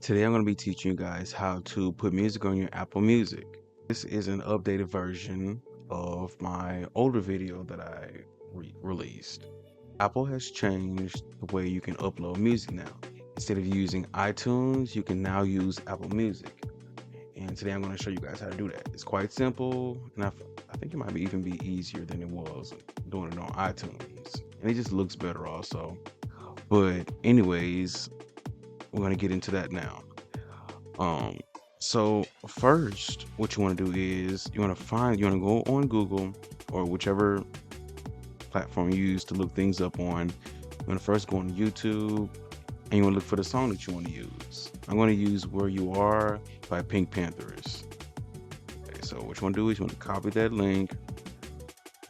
Today I'm going to be teaching you guys how to put music on your Apple Music. This is an updated version of my older video that I released. Apple has changed the way you can upload music now. Instead of using iTunes, you can now use Apple Music. And today I'm going to show you guys how to do that. It's quite simple, and I think it might even be easier than it was doing it on iTunes. And it just looks better also. But anyways, we're going to get into that now. Um, so first, what you want to do is you want to go on Google or whichever platform you use to look things up on. You want to first go on YouTube and you want to look for the song that you want to use. I'm going to use Where You Are by Pink Panthers. Okay, so what you want to do is you want to copy that link,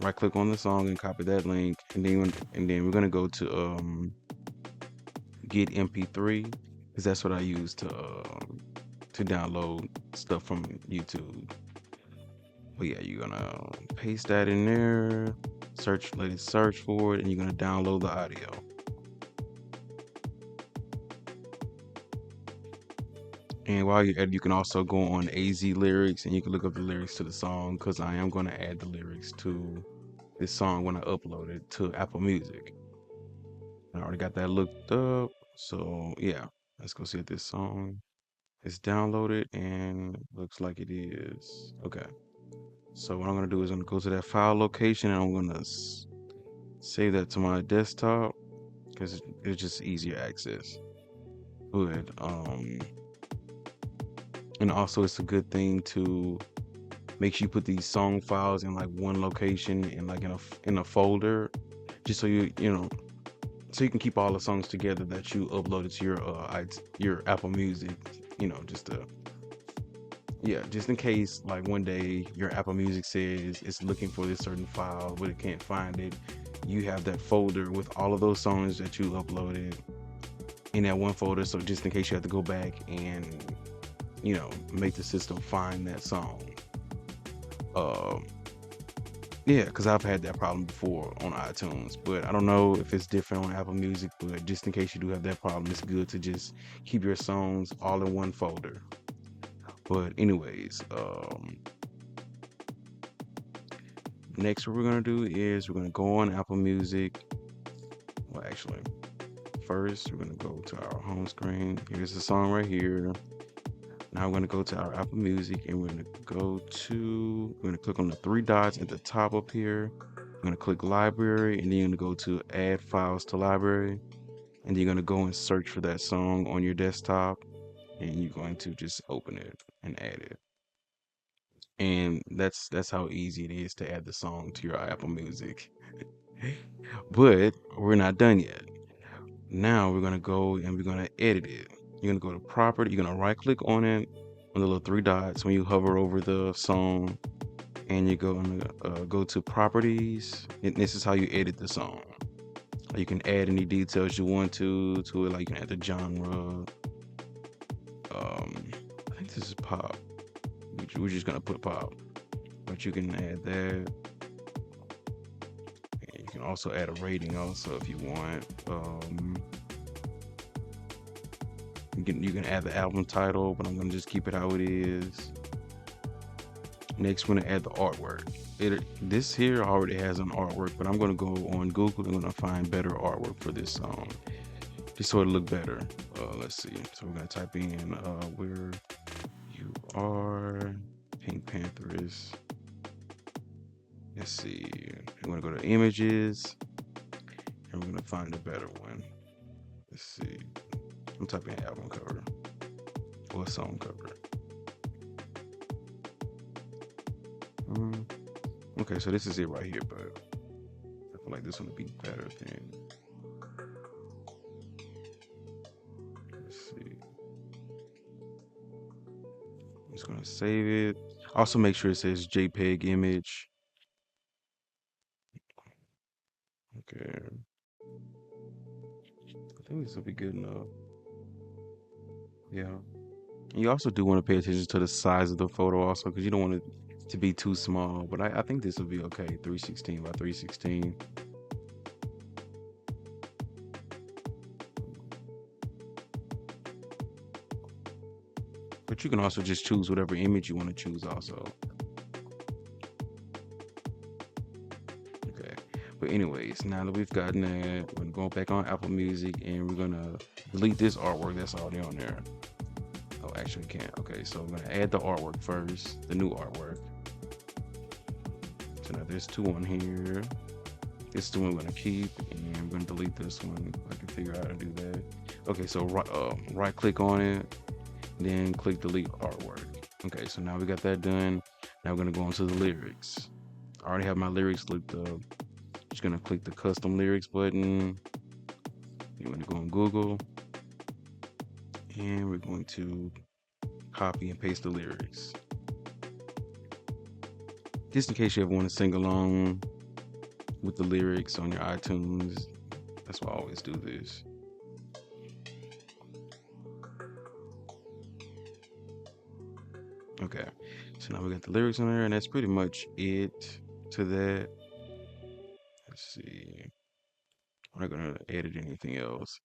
right click on the song and copy that link, and then we're going to go to get MP3 because that's what I use to download stuff from YouTube. But yeah, you're gonna paste that in there, let it search for it, and you're gonna download the audio. And while you're at it, you can also go on AZ Lyrics and you can look up the lyrics to the song because I am gonna add the lyrics to this song when I upload it to Apple Music. I already got that looked up, so yeah, let's go see if this song is downloaded and looks like it is. Okay. So what I'm gonna do is I'm gonna go to that file location and I'm gonna save that to my desktop because it's just easier access. Good. And also it's a good thing to make sure you put these song files in like one location and like in a folder, just so so you can keep all the songs together that you uploaded to your Apple Music. Just in case like one day your Apple Music says it's looking for this certain file but it can't find it, you have that folder with all of those songs that you uploaded in that one folder, so just in case you have to go back and make the system find that song. Yeah, because I've had that problem before on iTunes, but I don't know if it's different on Apple Music. But just in case you do have that problem, it's good to just keep your songs all in one folder. But anyways, next what we're gonna do is we're gonna go on Apple Music. Well, actually, first we're gonna go to our home screen. Here's the song right here. Now we're gonna go to our Apple Music and we're gonna click on the three dots at the top up here. We're gonna click Library and then you're gonna go to Add Files to Library, and then you're gonna go and search for that song on your desktop, and you're going to just open it and add it. And that's how easy it is to add the song to your Apple Music. But we're not done yet. Now we're gonna go and we're gonna edit it. You're gonna go to Property. You're gonna right click on it on the little three dots when you hover over the song, and you're gonna go to Properties. And this is how you edit the song. You can add any details you want to it. Like you can add the genre. I think this is pop. We're just gonna put pop, but you can add that. And you can also add a rating also if you want. You can add the album title, but I'm gonna just keep it how it is. Next, we're gonna add the artwork. This here already has an artwork, but I'm gonna go on Google and I'm gonna find better artwork for this song, just so it look better. Let's see. So we're gonna type in Where You Are, Pink Panthers. Let's see. We're gonna go to Images, and we're gonna find a better one. Let's see. I'm typing in album cover or song cover. Okay, so this is it right here, but I feel like this one would be better than. Let's see. I'm just gonna save it. Also, make sure it says JPEG image. Okay. I think this will be good enough. Yeah. And you also do want to pay attention to the size of the photo also, because you don't want it to be too small. But I think this will be okay. 316 by 316. But you can also just choose whatever image you want to choose also. Okay. But anyways, now that we've gotten that, we're gonna go back on Apple Music and we're gonna delete this artwork that's already on there. Oh, actually we can't. Okay, so we're gonna add the artwork first, the new artwork. So now there's two on here. This is the one we're gonna keep, and I'm gonna delete this one. I can figure out how to do that. Okay, so right click on it, then click delete artwork. Okay, so now we got that done. Now we're gonna go into the lyrics. I already have my lyrics looked up. Just gonna click the custom lyrics button. You want to go on Google, and we're going to copy and paste the lyrics. Just in case you ever want to sing along with the lyrics on your iTunes, that's why I always do this. Okay, so now we got the lyrics on there, and that's pretty much it to that. Let's see. I'm not gonna edit anything else.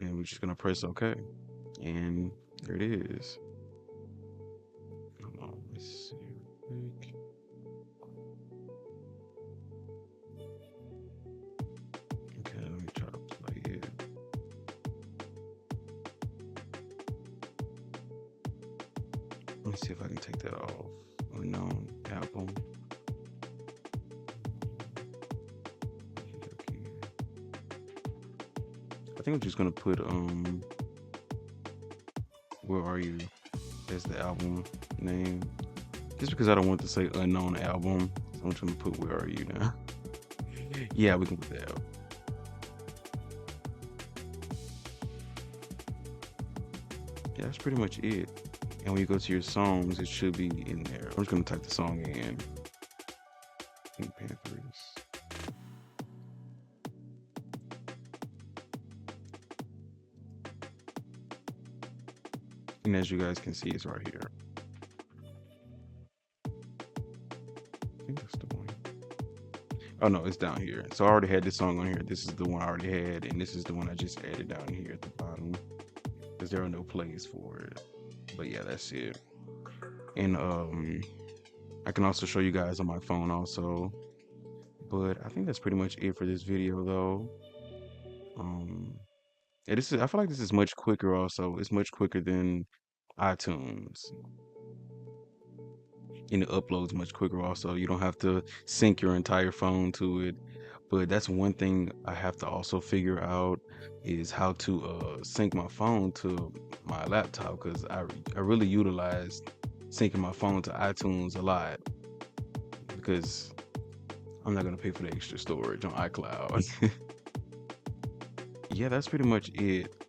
And we're just gonna press OK. And there it is. Hold on, let's see real quick. Okay, let me try to play it. Let me see if I can take that off. Unknown album. I think I'm just gonna put Where Are You as the album name. Just because I don't want to say unknown album. So I'm just gonna put Where Are You now. Yeah, we can put that out. Yeah, that's pretty much it. And when you go to your songs, it should be in there. I'm just gonna type the song in. Pink Panthers. And as you guys can see, it's right here. I think that's the one. Oh no, it's down here. So I already had this song on here. This is the one I already had, and this is the one I just added down here at the bottom. Because there are no plays for it. But yeah, that's it. And I can also show you guys on my phone also. But I think that's pretty much it for this video though. Yeah, I feel like this is much quicker also. It's much quicker than iTunes. And it uploads much quicker also. You don't have to sync your entire phone to it. But that's one thing I have to also figure out is how to sync my phone to my laptop, because I really utilize syncing my phone to iTunes a lot, because I'm not gonna pay for the extra storage on iCloud. Yeah, that's pretty much it.